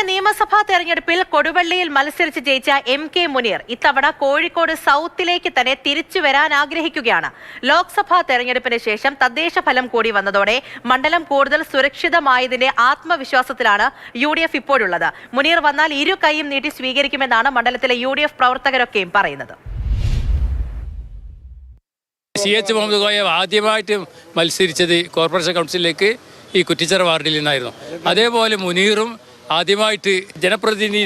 നിയമസഭാ തെരഞ്ഞെടുപ്പിൽ കൊടുവള്ളിയിൽ മത്സരിച്ച് ജയിച്ച MK മുനീർ ഇത്തവണ കോഴിക്കോട് സൗത്തിലേക്ക് തന്നെ തിരിച്ചു വരാൻ ആഗ്രഹിക്കുകയാണ്. ലോക്സഭാ തെരഞ്ഞെടുപ്പിന് ശേഷം തദ്ദേശ ഫലം കൂടി വന്നതോടെ മണ്ഡലം കൂടുതൽ സുരക്ഷിതമായതിന്റെ ആത്മവിശ്വാസത്തിലാണ് UDF ഇപ്പോഴുള്ളത്. മുനീർ വന്നാൽ ഇരു കൈയും നീട്ടി സ്വീകരിക്കുമെന്നാണ് മണ്ഡലത്തിലെ UDF പ്രവർത്തകരൊക്കെയും പറയുന്നത്. CH മുഹമ്മദ് കോയ ആദ്യമായിട്ട് മത്സരിച്ചത് കോർപ്പറേഷൻ കൗൺസിലിലേക്ക് ഈ കുറ്റിച്ചിറ വാർഡിൽ നിന്നായിരുന്നു. അതേപോലെ മുനീറും ആദ്യമായിട്ട് ജനപ്രതിനിധി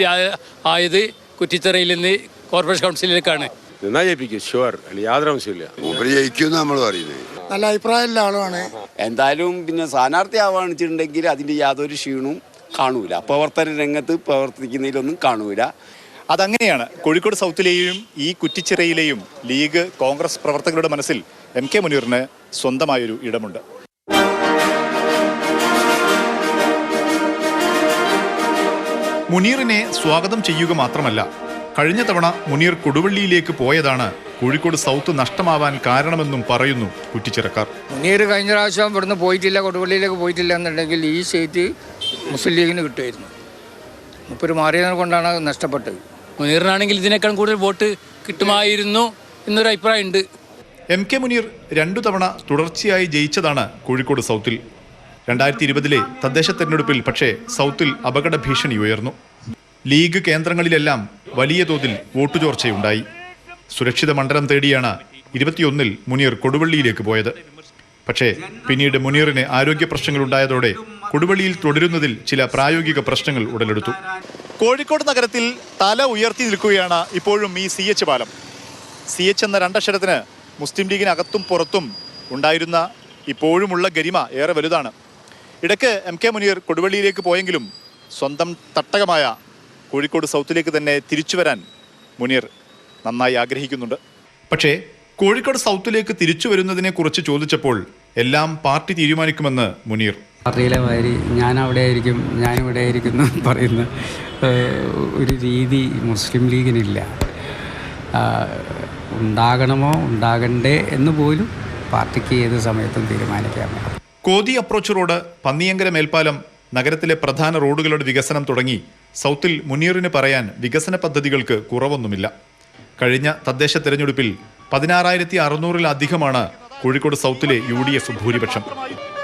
ആയത് കുറ്റിച്ചിറയിൽ നിന്ന് കോർപ്പറേഷൻ കൗൺസിലിലേക്കാണ്. നല്ല അഭിപ്രായമുള്ള ആളുമാണ്. എന്തായാലും പിന്നെ സ്ഥാനാർത്ഥി ആവാണിച്ചിട്ടുണ്ടെങ്കിൽ അതിൻ്റെ യാതൊരു ക്ഷീണവും കാണൂല. പ്രവർത്തന രംഗത്ത് പ്രവർത്തിക്കുന്നതിലൊന്നും കാണൂല. അതങ്ങനെയാണ്. കോഴിക്കോട് സൗത്തിലെയും ഈ കുറ്റിച്ചിറയിലെയും ലീഗ് കോൺഗ്രസ് പ്രവർത്തകരുടെ മനസ്സിൽ MK മുനീറിന് സ്വന്തമായൊരു ഇടമുണ്ട്. മുനീറിനെ സ്വാഗതം ചെയ്യുക മാത്രമല്ല, കഴിഞ്ഞ തവണ മുനീർ കൊടുവള്ളിയിലേക്ക് പോയതാണ് കോഴിക്കോട് സൗത്ത് നഷ്ടമാവാൻ കാരണമെന്നും പറയുന്നു കുറ്റിച്ചിറക്കാർ. മുനീർ കഴിഞ്ഞ പ്രാവശ്യം ഇവിടുന്ന് പോയിട്ടില്ല, കൊടുവള്ളിയിലേക്ക് പോയിട്ടില്ല എന്നുണ്ടെങ്കിൽ ഈ സീറ്റ് മുസ്ലിം ലീഗിന് കിട്ടുമായിരുന്നു. ഇപ്പോൾ മാറിയതിനെ കൊണ്ടാണ് നഷ്ടപ്പെട്ടത്. മുനീറിനാണെങ്കിൽ ഇതിനേക്കാൾ കൂടുതൽ വോട്ട് കിട്ടുമായിരുന്നു എന്നൊരു അഭിപ്രായമുണ്ട്. MK മുനീർ 2 തവണ തുടർച്ചയായി ജയിച്ചതാണ് കോഴിക്കോട് സൗത്തിൽ. 2020 തദ്ദേശ തെരഞ്ഞെടുപ്പിൽ പക്ഷേ സൗത്തിൽ അപകട ഭീഷണി ഉയർന്നു. ലീഗ് കേന്ദ്രങ്ങളിലെല്ലാം വലിയ തോതിൽ വോട്ടു ചോർച്ചയുണ്ടായി. സുരക്ഷിത മണ്ഡലം തേടിയാണ് 21 മുനീർ കൊടുവള്ളിയിലേക്ക് പോയത്. പക്ഷേ പിന്നീട് മുനീറിന് ആരോഗ്യ പ്രശ്നങ്ങളുണ്ടായതോടെ കൊടുവള്ളിയിൽ തുടരുന്നതിൽ ചില പ്രായോഗിക പ്രശ്നങ്ങൾ ഉടലെടുത്തു. കോഴിക്കോട് നഗരത്തിൽ തല ഉയർത്തി നിൽക്കുകയാണ് ഇപ്പോഴും ഈ CH പാലം. CH എന്ന 2 അക്ഷരത്തിന് മുസ്ലിം ലീഗിനകത്തും പുറത്തും ഉണ്ടായിരുന്ന ഇപ്പോഴുമുള്ള ഗരിമ ഏറെ വലുതാണ്. ഇടയ്ക്ക് MK മുനീർ കൊടുവള്ളിയിലേക്ക് പോയെങ്കിലും സ്വന്തം തട്ടകമായ കോഴിക്കോട് സൗത്തിലേക്ക് തന്നെ തിരിച്ചു വരാൻ മുനീർ നന്നായി ആഗ്രഹിക്കുന്നുണ്ട്. പക്ഷേ കോഴിക്കോട് സൗത്തിലേക്ക് തിരിച്ചു വരുന്നതിനെ കുറിച്ച് ചോദിച്ചപ്പോൾ എല്ലാം പാർട്ടി തീരുമാനിക്കുമെന്ന് മുനീർ. പാർട്ടിയിലെ മാതിരി ഞാൻ അവിടെ ആയിരിക്കും, ഞാനിവിടെ ആയിരിക്കും പറയുന്ന ഒരു രീതി മുസ്ലിം ലീഗിനില്ല. ഉണ്ടാകണമോ ഉണ്ടാകണ്ടേ എന്ന് പോലും പാർട്ടിക്ക് ഏത് സമയത്തും തീരുമാനിക്കാമോ. കോതി അപ്രോച്ച് റോഡ്, പന്നിയങ്കര മേൽപ്പാലം, നഗരത്തിലെ പ്രധാന റോഡുകളുടെ വികസനം തുടങ്ങി സൗത്തിൽ മുനീറിന് പറയാൻ വികസന പദ്ധതികൾക്ക് കുറവൊന്നുമില്ല. കഴിഞ്ഞ തദ്ദേശ തെരഞ്ഞെടുപ്പിൽ 16,600-ലധികമാണ് കോഴിക്കോട് സൗത്തിലെ UDF ഭൂരിപക്ഷം.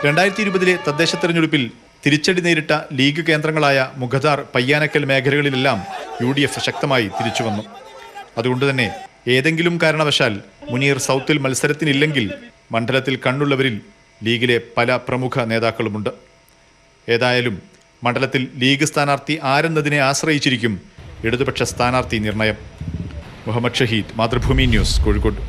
2020 തദ്ദേശ തെരഞ്ഞെടുപ്പിൽ തിരിച്ചടി നേരിട്ട ലീഗ് കേന്ദ്രങ്ങളായ മുഖദാർ, പയ്യാനക്കൽ മേഖലകളിലെല്ലാം UDF ശക്തമായി തിരിച്ചുവന്നു. അതുകൊണ്ടുതന്നെ ഏതെങ്കിലും കാരണവശാൽ മുനീർ സൗത്തിൽ മത്സരത്തിനില്ലെങ്കിൽ മണ്ഡലത്തിൽ കണ്ണുള്ളവരിൽ ലീഗിലെ പല പ്രമുഖ നേതാക്കളുമുണ്ട്. ഏതായാലും മണ്ഡലത്തിൽ ലീഗ് സ്ഥാനാർത്ഥി ആരെന്നതിനെ ആശ്രയിച്ചിരിക്കും ഇടതുപക്ഷ സ്ഥാനാർത്ഥി നിർണയം. മുഹമ്മദ് ഷഹീദ്, മാതൃഭൂമി ന്യൂസ്, കോഴിക്കോട്.